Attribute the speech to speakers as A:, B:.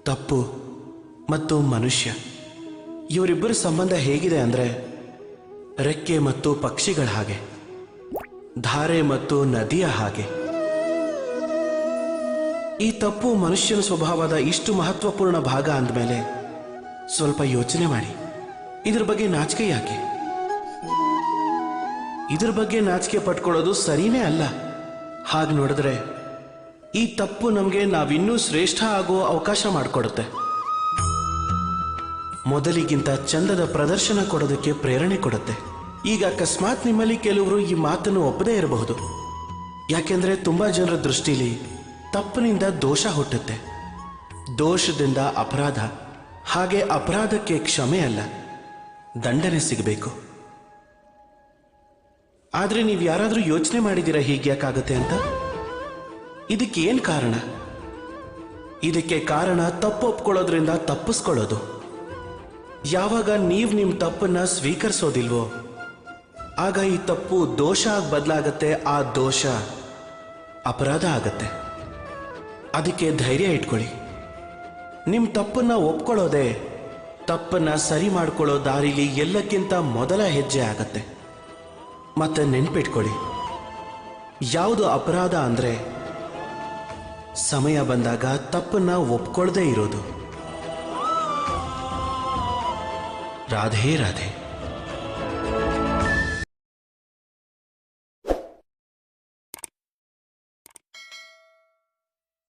A: ತಪ್ಪು ಮತ್ತು ಮನುಷ್ಯ ಇವರಿಬ್ಬರ ಸಂಬಂಧ ಹೇಗಿದೆ ಅಂದರೆ ರೆಕ್ಕೆ ಮತ್ತು ಪಕ್ಷಿಗಳ ಹಾಗೆ, ಧಾರೆ ಮತ್ತು ನದಿಯ ಹಾಗೆ. ಈ ತಪ್ಪು ಮನುಷ್ಯನ ಸ್ವಭಾವದ ಇಷ್ಟು ಮಹತ್ವಪೂರ್ಣ ಭಾಗ ಅಂದಮೇಲೆ ಸ್ವಲ್ಪ ಯೋಚನೆ ಮಾಡಿ. ಇದ್ರ ಬಗ್ಗೆ ನಾಚಿಕೆ ಯಾಕೆ? ಇದ್ರ ಬಗ್ಗೆ ನಾಚಿಕೆ ಪಟ್ಕೊಳ್ಳೋದು ಸರಿನೇ ಅಲ್ಲ. ಹಾಗೆ ನೋಡಿದ್ರೆ ಈ ತಪ್ಪು ನಮಗೆ ನಾವಿನ್ನೂ ಶ್ರೇಷ್ಠ ಆಗೋ ಅವಕಾಶ ಮಾಡಿಕೊಡುತ್ತೆ. ಮೊದಲಿಗಿಂತ ಚಂದದ ಪ್ರದರ್ಶನ ಕೊಡೋದಕ್ಕೆ ಪ್ರೇರಣೆ ಕೊಡುತ್ತೆ. ಈಗ ಅಕಸ್ಮಾತ್ ನಿಮ್ಮಲ್ಲಿ ಕೆಲವರು ಈ ಮಾತನ್ನು ಒಪ್ಪದೇ ಇರಬಹುದು. ಯಾಕೆಂದ್ರೆ ತುಂಬಾ ಜನರ ದೃಷ್ಟಿಲಿ ತಪ್ಪಿನಿಂದ ದೋಷ ಹುಟ್ಟುತ್ತೆ, ದೋಷದಿಂದ ಅಪರಾಧ, ಹಾಗೆ ಅಪರಾಧಕ್ಕೆ ಕ್ಷಮೆ ಅಲ್ಲ, ದಂಡನೆ ಸಿಗಬೇಕು. ಆದ್ರೆ ನೀವು ಯಾರಾದರೂ ಯೋಚನೆ ಮಾಡಿದ್ದೀರಾ ಹೀಗ್ಯಾಕಾಗತ್ತೆ ಅಂತ? ಇದಕ್ಕೇನು ಕಾರಣ? ಇದಕ್ಕೆ ಕಾರಣ ತಪ್ಪು ಒಪ್ಕೊಳ್ಳೋದ್ರಿಂದ ತಪ್ಪಿಸ್ಕೊಳ್ಳೋದು. ಯಾವಾಗ ನೀವು ನಿಮ್ಮ ತಪ್ಪನ್ನ ಸ್ವೀಕರಿಸೋದಿಲ್ವೋ ಆಗ ಈ ತಪ್ಪು ದೋಷ ಆಗಿ ಬದಲಾಗತ್ತೆ, ಆ ದೋಷ ಅಪರಾಧ ಆಗತ್ತೆ. ಅದಕ್ಕೆ ಧೈರ್ಯ ಇಟ್ಕೊಳ್ಳಿ. ನಿಮ್ಮ ತಪ್ಪನ್ನ ಒಪ್ಕೊಳ್ಳೋದೇ ತಪ್ಪನ್ನ ಸರಿ ಮಾಡ್ಕೊಳ್ಳೋ ದಾರಿಲಿ ಎಲ್ಲಕ್ಕಿಂತ ಮೊದಲ ಹೆಜ್ಜೆ ಆಗತ್ತೆ. ಮತ್ತೆ ನೆನ್ಪಿಟ್ಕೊಳ್ಳಿ, ಯಾವುದು ಅಪರಾಧ ಅಂದ್ರೆ ಸಮಯ ಬಂದಾಗ ತಪ್ಪನ್ನ ಒಪ್ಕೊಳ್ಳದೇ ಇರೋದು. ರಾಧೆ ರಾಧೆ.